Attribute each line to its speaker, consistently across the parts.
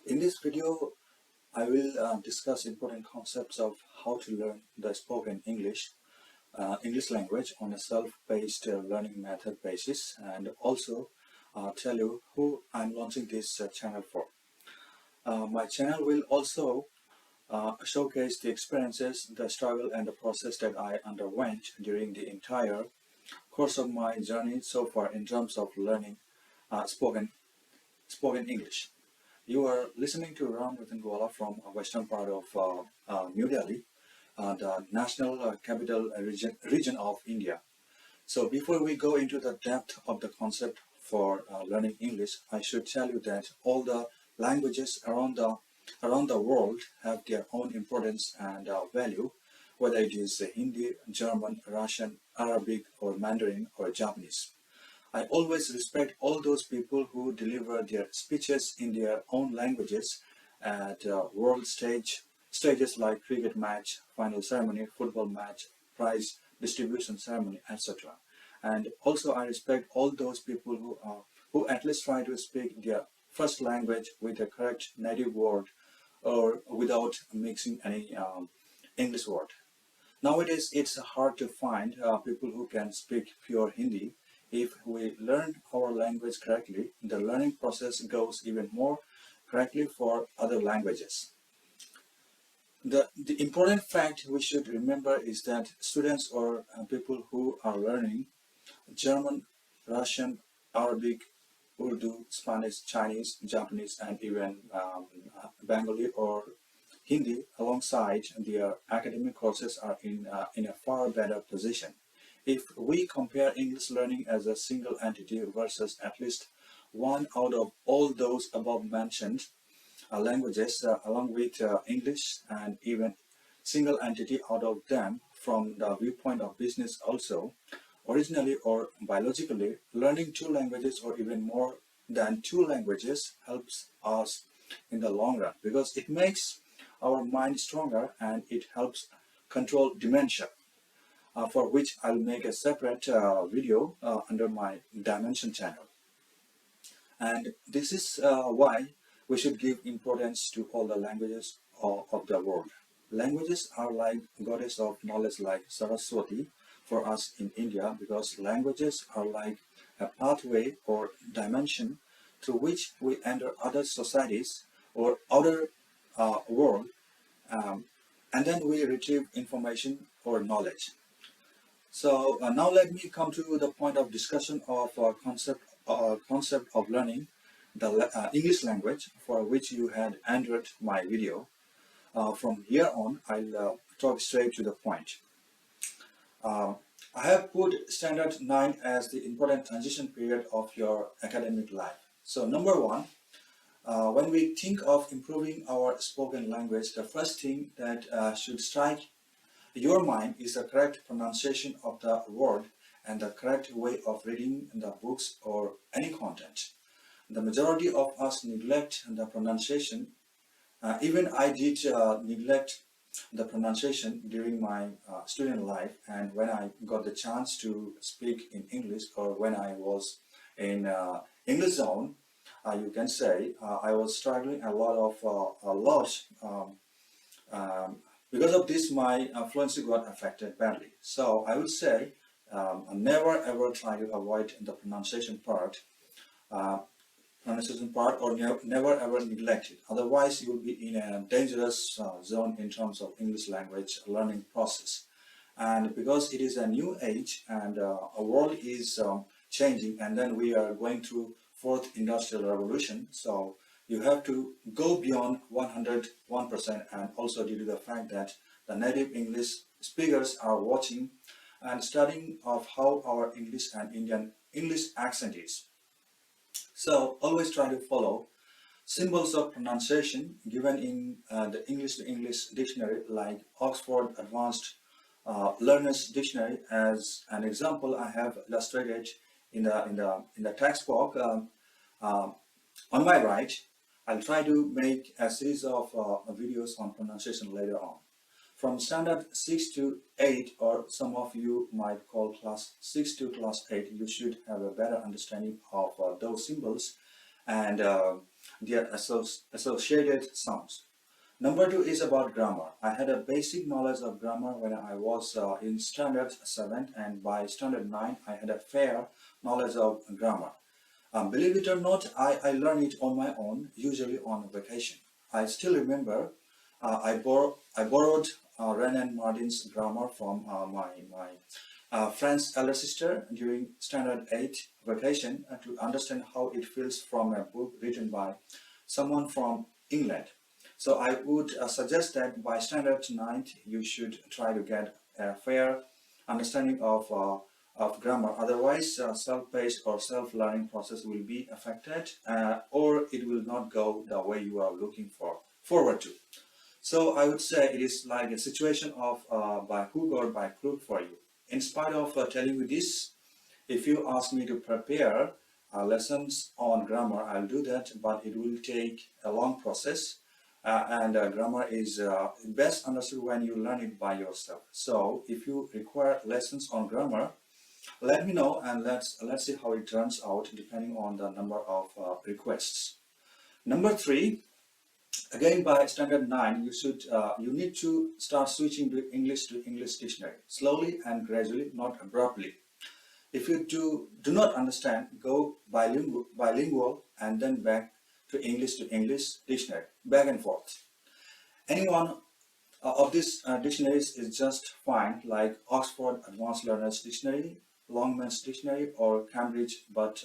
Speaker 1: In this video, I will discuss important concepts of how to learn the spoken English language on a self-paced learning method basis, and also tell you who I'm launching this channel for. My channel will also showcase the experiences, the struggle, and the process that I underwent during the entire course of my journey so far in terms of learning spoken English. You are listening to Ram Ratangwala from a western part of New Delhi, the national capital region of India. So before we go into the depth of the concept for learning English, I should tell you that all the languages around the world have their own importance and value, whether it is Hindi, German, Russian, Arabic, or Mandarin, or Japanese. I always respect all those people who deliver their speeches in their own languages at world stages like cricket match, final ceremony, football match, prize distribution ceremony, etc. And also I respect all those people who at least try to speak their first language with the correct native word or without mixing any English word. Nowadays, it's hard to find people who can speak pure Hindi. If we learn our language correctly, the learning process goes even more correctly for other languages. The important fact we should remember is that students or people who are learning German, Russian, Arabic, Urdu, Spanish, Chinese, Japanese, and even Bengali or Hindi alongside their academic courses are in a far better position. If we compare English learning as a single entity versus at least one out of all those above mentioned languages along with English and even single entity out of them from the viewpoint of business also, originally or biologically, learning two languages or even more than two languages helps us in the long run because it makes our mind stronger and it helps control dementia, for which I'll make a separate video under my Dimension channel. And this is why we should give importance to all the languages of the world. Languages are like goddess of knowledge like Saraswati for us in India because languages are like a pathway or dimension through which we enter other societies or other world, and then we retrieve information or knowledge. So now let me come to the point of discussion of concept of learning the English language for which you had entered my video. From here on, I'll talk straight to the point. I have put standard 9 as the important transition period of your academic life. So number one, when we think of improving our spoken language, the first thing that should strike your mind is the correct pronunciation of the word and the correct way of reading the books or any content. The majority of us neglect the pronunciation. Even I did neglect the pronunciation during my student life, and when I got the chance to speak in English or when I was in English zone, you can say I was struggling a lot. Because of this, my fluency got affected badly. So I would say never ever try to avoid the pronunciation part, or never ever neglect it. Otherwise, you will be in a dangerous zone in terms of English language learning process. And because it is a new age and our world is changing, and then we are going through fourth industrial revolution, so you have to go beyond 101%, and also due to the fact that the native English speakers are watching and studying of how our English and Indian English accent is. So always try to follow symbols of pronunciation given in the English to English dictionary like Oxford Advanced Learners Dictionary. As an example, I have illustrated in the textbook on my right. I'll try to make a series of videos on pronunciation later on. From standard 6 to 8, or some of you might call class 6 to class 8, you should have a better understanding of those symbols and their associated sounds. Number two is about grammar. I had a basic knowledge of grammar when I was in standard 7, and by standard 9 I had a fair knowledge of grammar. Believe it or not, I learned it on my own, usually on vacation. I still remember I borrowed Ren and Martin's grammar from my friend's elder sister during standard 8 vacation to understand how it feels from a book written by someone from England. So I would suggest that by standard 9 you should try to get a fair understanding of grammar. Otherwise, self-paced or self-learning process will be affected, or it will not go the way you are looking forward to. So I would say it is like a situation of by hook or by crook for you. In spite of telling you this, if you ask me to prepare lessons on grammar, I'll do that, but it will take a long process. And grammar is best understood when you learn it by yourself. So if you require lessons on grammar, let me know, and let's see how it turns out depending on the number of requests. Number 3, again by standard 9, you need to start switching to English dictionary slowly and gradually, not abruptly. If you do not understand, go bilingual and then back to English dictionary, back and forth. Any one of these dictionaries is just fine, like Oxford Advanced Learners Dictionary, Longman's Dictionary, or Cambridge, but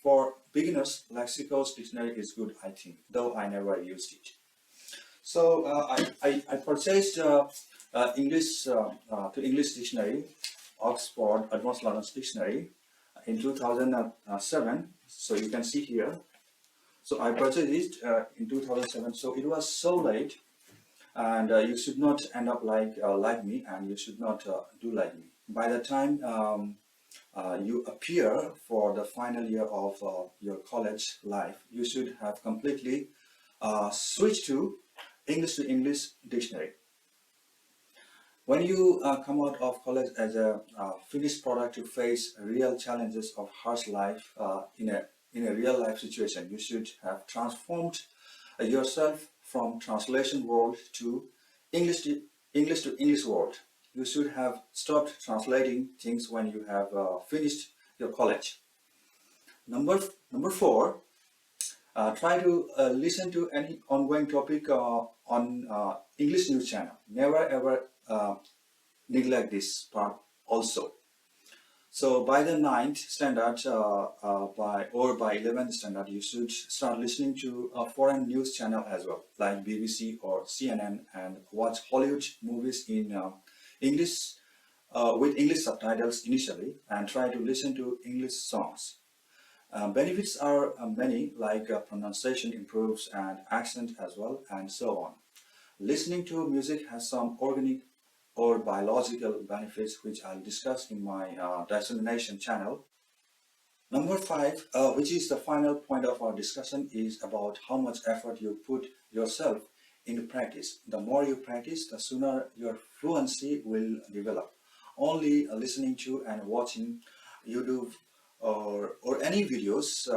Speaker 1: for beginners, Lexico's dictionary is good, I think, though I never used it. So I purchased English to English dictionary, Oxford Advanced Learners Dictionary, in 2007. So you can see here. So I purchased it in 2007. So it was so late, and you should not end up like me, and you should not do like me. By the time you appear for the final year of your college life, you should have completely switched to English dictionary. When you come out of college as a finished product to face real challenges of harsh life in a real life situation, you should have transformed yourself from translation world to English world. You should have stopped translating things when you have finished your college. Number 4, try to listen to any ongoing topic on English news channel. Never ever neglect this part also. So by the 9th standard by 11th standard, you should start listening to a foreign news channel as well, like BBC or CNN, and watch Hollywood movies in English with English subtitles initially, and try to listen to English songs. Benefits are many, like pronunciation improves and accent as well, and so on. Listening to music has some organic or biological benefits, which I'll discuss in my dissemination channel. Number 5, which is the final point of our discussion, is about how much effort you put yourself into practice. The more you practice, the sooner your fluency will develop. Only listening to and watching YouTube or any videos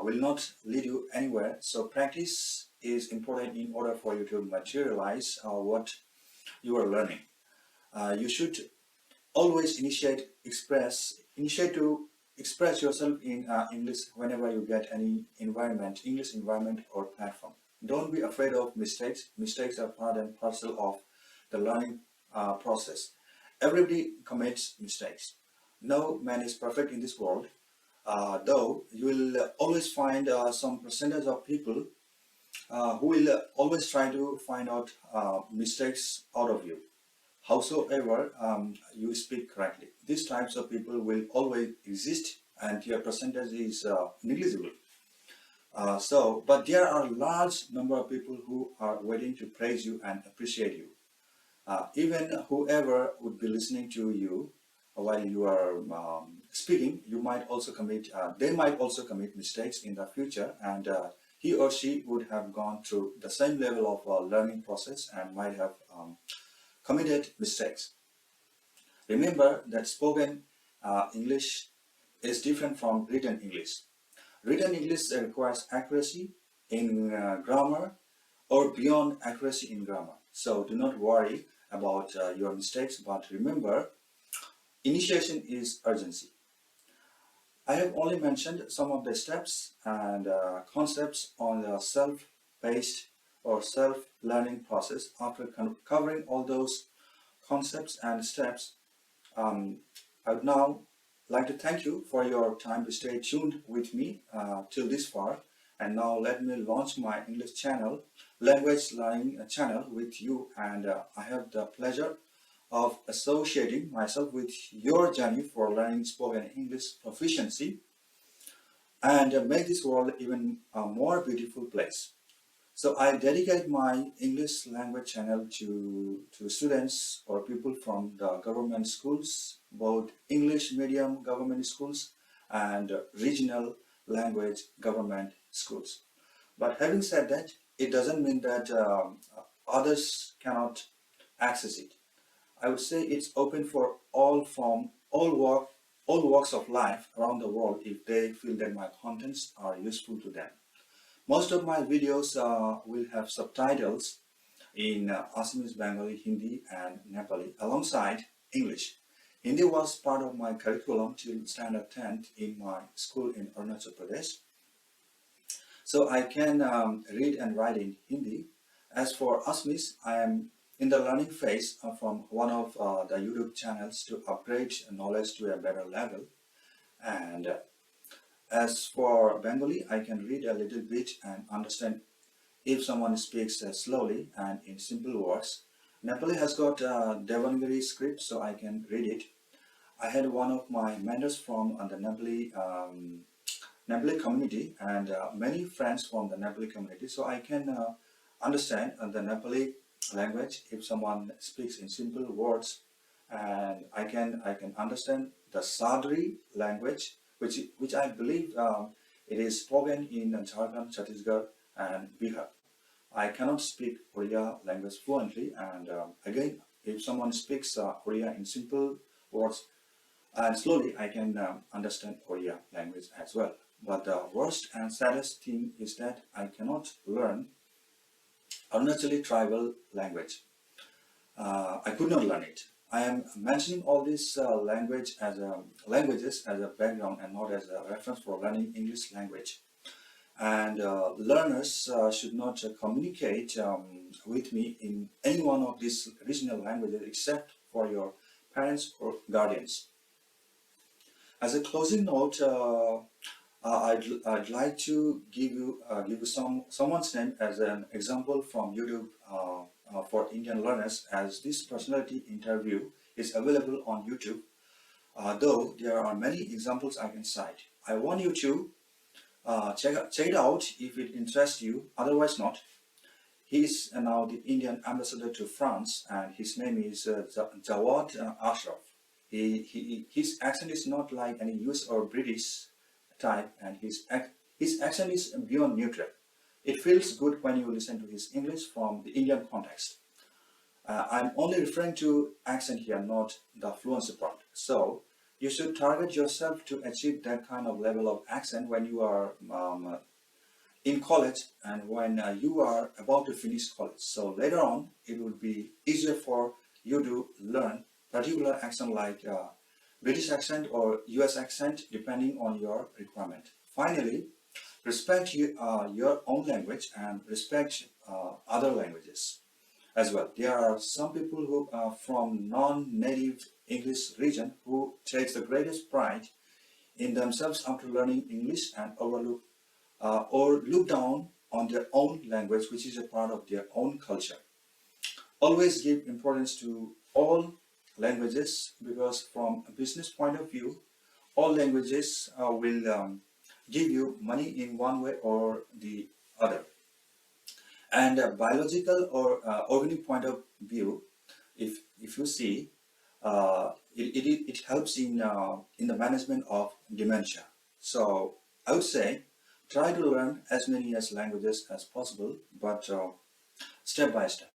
Speaker 1: will not lead you anywhere. So practice is important in order for you to materialize what you are learning. You should always initiate to express yourself in English whenever you get any English environment or platform. Don't be afraid of mistakes. Mistakes are part and parcel of the learning process. Everybody commits mistakes. No man is perfect in this world, though you will always find some percentage of people who will always try to find out mistakes out of you. Howsoever you speak correctly, these types of people will always exist, and your percentage is negligible. But there are a large number of people who are waiting to praise you and appreciate you. Even whoever would be listening to you while you are speaking, they might also commit mistakes in the future, and he or she would have gone through the same level of learning process and might have committed mistakes. Remember that spoken English is different from written English. Written English requires accuracy in grammar or beyond accuracy in grammar. So do not worry about your mistakes, but remember, initiation is urgency. I have only mentioned some of the steps and concepts on the self-paced or self-learning process. After covering all those concepts and steps, um, I would now like to thank you for your time to stay tuned with me till this far. And now let me launch my English channel, language learning channel with you. And I have the pleasure of associating myself with your journey for learning spoken English proficiency and make this world even a more beautiful place. So I dedicate my English language channel to students or people from the government schools, both English medium government schools and regional language government schools. But having said that, it doesn't mean that others cannot access it. I would say it's open for all walks of life around the world if they feel that my contents are useful to them. Most of my videos will have subtitles in Assamese, Bengali, Hindi and Nepali alongside English. Hindi was part of my curriculum till standard 10th in my school in Arunachal Pradesh. So I can read and write in Hindi. As for Assamese, I am in the learning phase from one of the YouTube channels to upgrade knowledge to a better level. And as for Bengali, I can read a little bit and understand if someone speaks slowly and in simple words. Nepali has got a Devanagari script, so I can read it. I had one of my mentors from the Nepali community and many friends from the Nepali community, so I can understand the Nepali language if someone speaks in simple words, and I can understand the Sadri language, which I believe it is spoken in Jharkhand, Chhattisgarh, and Bihar. I cannot speak Oriya language fluently, and again, if someone speaks Oriya in simple words and slowly, I can understand Oriya language as well. But the worst and saddest thing is that I cannot learn Arunachali tribal language. I could not learn it. I am mentioning all these languages as a background and not as a reference for learning English language. And learners should not communicate with me in any one of these regional languages except for your parents or guardians. As a closing note, I'd like to give you someone's name as an example from YouTube for Indian learners, as this personality interview is available on YouTube. Though there are many examples I can cite. I want you to check it out if it interests you. Otherwise, not. He is now the Indian ambassador to France, and his name is Jawad Ashraf. His accent is not like any US or British type, and his accent is beyond neutral. It feels good when you listen to his English from the Indian context. I'm only referring to accent here, not the fluency part. So you should target yourself to achieve that kind of level of accent when you are in college and when you are about to finish college. So later on, it will be easier for you to learn particular accent like British accent or US accent depending on your requirement. Finally, respect your own language and respect other languages as well. There are some people who are from non-native English region who takes the greatest pride in themselves after learning English and overlook or look down on their own language, which is a part of their own culture. Always give importance to all languages, because from a business point of view, all languages will give you money in one way or the other. And a biological or organic point of view, if you see, it helps in the management of dementia. So I would say try to learn as many as languages as possible, but step by step.